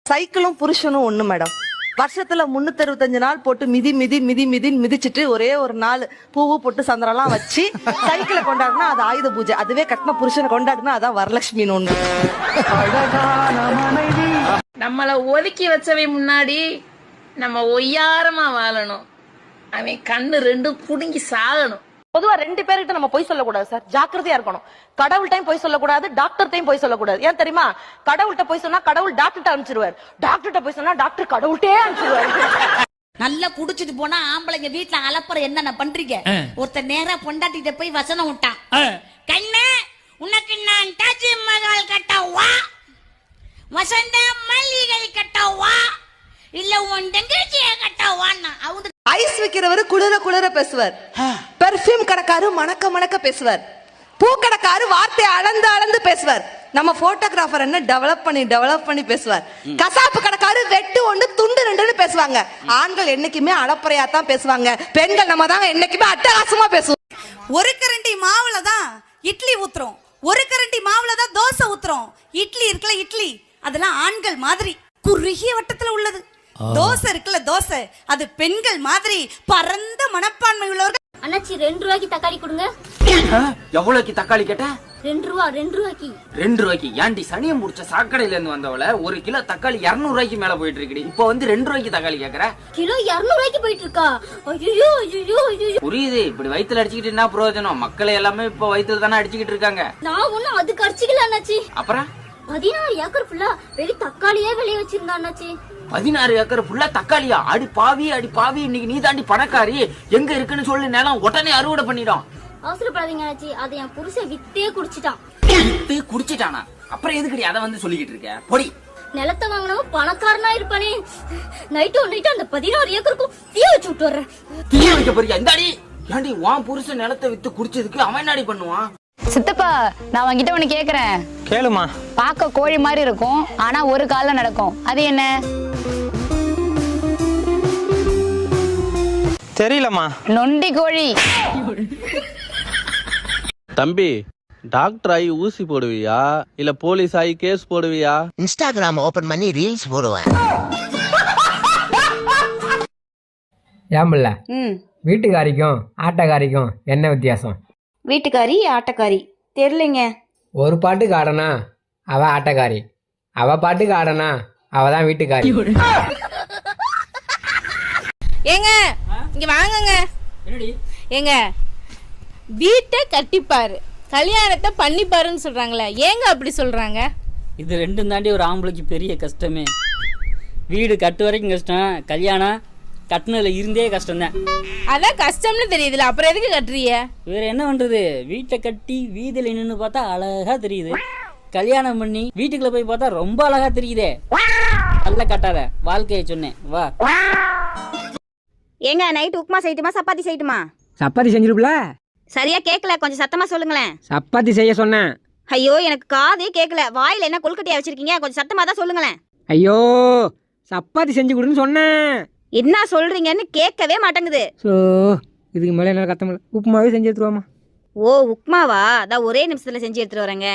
சைக்கிளும் புருஷனும் ஒண்ணு மேடம். வருஷத்துல 365 நாள் போட்டு மிதி மிதி மிதி மிதின்னு மிதிச்சுட்டு ஒரே ஒரு நாள் பூவு போட்டு சந்திரம்லாம் வச்சு சைக்கிளை கொண்டாடுனா அது ஆயுத பூஜை. அதுவே கட்டின புருஷனை கொண்டாடுனா அதான் வரலட்சுமின்னு ஒண்ணு. நம்மள ஒதுக்கி வச்சவை முன்னாடி நம்ம ஒய்யாரமா வாழணும். அவன் கண்ணு ரெண்டும் புடுங்கி சாகணும். பொதுவா 2 பேர்கிட்ட நம்ம போய் சொல்லக்கூடாது சார், ஜாக்கிரதையா இருக்கணும். கடவுள்கிட்டையும் போய் சொல்லக்கூடாது, டாக்டர்கிட்டையும் போய் சொல்லக்கூடாது. ஏன் தெரியுமா? கடவுள்கிட்ட போய் சொன்னா கடவுள் டாக்டர்கிட்ட அனுப்பிச்சிருவார், டாக்டர்கிட்ட போய் சொன்னா டாக்டர் கடவுள்கிட்டே அனுப்பிச்சிருவாரு. நல்லா குடிச்சிட்டு போனா ஆம்பளைங்க வீட்டுல அலப்பற என்னென்ன பண்றீங்க? ஒருத்தர் நேரா பொண்டாட்டிட்ட போய் வசனம் விட்டான், கண்ணே உனக்கு நான் தாஜ்மஹால் கட்டவா, வசந்த மல்லிகை கட்டவா, இல்ல உன் தங்கச்சியை கட்டவான்னா. அவங்க ஐஸ் விக்கிறவரு குளிர குளிர பேசுவார், பெர்ஃபியூம் கடைக்காரு மணக்க மணக்க பேசுவார், பூ கடைக்காரு வார்த்தை அளந்து அளந்து பேசுவார், நம்ம போட்டோகிராஃபர் என்ன டெவலப் பண்ணி பேசுவார், கசாப்பு கடைக்காரு வெட்டு ஒன்று துண்டு 2ன்னு பேசுவாங்க. ஆண்கள் என்னைக்குமே அளப்பறையா தான் பேசுவாங்க, பெண்கள் நம்ம தான் என்னைக்குமே அட்டகாசமா பேசுவோம். ஒரு கரண்டி மாவுல தான் இட்லி ஊத்துறோம், ஒரு கரண்டி மாவுல தான் தோசை ஊத்துறோம். இட்லி இருக்குல்ல, இட்லி அதெல்லாம் ஆண்கள் மாதிரி குறுகிய வட்டத்துல உள்ளது. தோசை இருக்குல்ல, தோசை அது பெண்கள் மாதிரி பரந்த மனப்பான்மை உள்ளவர்கள். அண்ணாச்சி 2 ரூபாய்க்கு தக்காளி கொடுங்க. எவ்வளவுக்கு தக்காளி கேட்ட? 2 ரூபாய்க்கு. 2 ரூபாய்க்கு? ஏன்டி சனியம் முடிச்ச சாக்கடையில இருந்து வந்தவள 1 கிலோ தக்காளி 200 ரூபாய்க்கு மேல போயிட்டு இருக்குடி. இப்போ வந்து 2 ரூபாய்க்கு தக்காளி கேக்குற? கிலோ 200 ரூபாய்க்கு போயிட்டு இருக்கா? ஐயோ ஐயோ ஐயோ. புரியுது, இப்படி வயித்துல அடிச்சுக்கிட்டு என்ன பிரயோஜனம்? மக்களை எல்லாமே இப்ப வயித்துல தானே அடிச்சுக்கிட்டு இருக்காங்க. நான் ஒண்ணும் அதுக்கு அடிச்சுக்கல அண்ணாச்சி. அப்புறம் 16 ஏக்கர் ஃபுல்லா வெறும் தக்காளியே விளைய வச்சிருந்தா அண்ணாச்சி. 16 ஏக்கர் ஃபுல்லா தக்காளியா? அடி பாவி அடி பாவி, இன்னைக்கு நீ தாண்டி பணக்காரி. எங்க இருக்குன்னு சொல்லி நிலம் உடனே அறுவடை பண்ணிடும். அவசரப்படாதீங்க அண்ணாச்சி, அதை என் புருஷன் வித்தே குடிச்சிட்டான். வித்து குடிச்சிட்டானா? அப்புறம் எதுக்குடி அதை வந்து சொல்லிக்கிட்டு இருக்க? பொடி. நிலத்தை வாங்கினவன் பணக்காரனா இருப்பானே. நைட்டு அந்த 16 ஏக்கருக்கும் தீ வச்சு விட்டு வர்றேன். தீ வைக்க போறியா? இந்தாடி ஏண்டி உன் புருஷன் நிலத்தை வித்து குடிச்சதுக்கு அவன் என்னடி பண்ணுவான்? சித்தப்பா, நான் உன்கிட்ட ஒண்ணு கேக்குறேன். கேளுமா. பார்க்க கோழி மாதிரி இருக்கும், ஆனா ஒரு கால்ல நடக்கும், அது என்ன? தெரியலமா. நொண்டி கோழி. தம்பி, டாக்டர் ஆகி ஊசி போடுவியா இல்ல போலீஸ் ஆகி கேஸ் போடுவியா? இன்ஸ்டாகிராம் ஓபன் பண்ணி ரீல்ஸ் போடுவேன். ஏம்பில்ல, வீட்டுக்காரிக்கும் ஆட்டக்காரிக்கும் என்ன வித்தியாசம்? வீட்டுக்காரி ஆட்டக்காரி தெரியலைங்க. ஒரு பாட்டுக்கு ஆடனா அவ ஆட்டக்காரி, அவ பாட்டுக்கு ஆடனா அவ தான் வீட்டுக்காரி. ஏங்க இங்க வாங்குங்க. ஏங்க வீட்டை கட்டிப்பாரு, கல்யாணத்தை பண்ணிப்பாருன்னு சொல்றாங்களே, ஏங்க அப்படி சொல்றாங்க? இது 2 தாண்டி ஒரு ஆம்பளைக்கு பெரிய கஷ்டமே. வீடு கட்டு வரைக்கும் கஷ்டம், கல்யாணம் கட்டினதுல இருந்தே கஷ்டம் தான். அதான் கஷ்டம்னு தெரியுதுல, அப்புறம் எதுக்கு கட்டுறீங்க? வேற என்ன பண்றது? வீட்டை கட்டி வீதியில நின்று பார்த்தா அழகா தெரியுது, கல்யாணம் பண்ணி வீட்டுக்குள்ள போய் பார்த்தா ரொம்ப அழகா தெரியுதே. நல்ல கட்டாத வாழ்க்கையை சொன்னேன் வா. ஏங்க நைட் உப்புமா செய்யட்டுமா சப்பாத்தி செய்யட்டுமா? சப்பாத்தி செஞ்சிருப்பல. சரியா கேட்கல, கொஞ்சம் சத்தமா சொல்லுங்களேன். சப்பாத்தி செய்ய சொன்னேன். ஐயோ எனக்கு காதே கேட்கல, வாயில என்ன கொல்கட்டையா வச்சிருக்கீங்க? கொஞ்சம் சத்தமா தான் சொல்லுங்களேன். ஐயோ சப்பாத்தி செஞ்சு கொடுன்னு சொன்னேன். என்ன சொல்றீங்கன்னு கேட்கவே மாட்டேங்குது. ஸோ இதுக்கு மேலே என்ன கத்த முடியல, உப்புமாவே செஞ்சு எடுத்துருவாமா. ஓ உப்புமாவா? அதான் ஒரே நிமிஷத்துல செஞ்சு எடுத்துட்டு வரேங்க.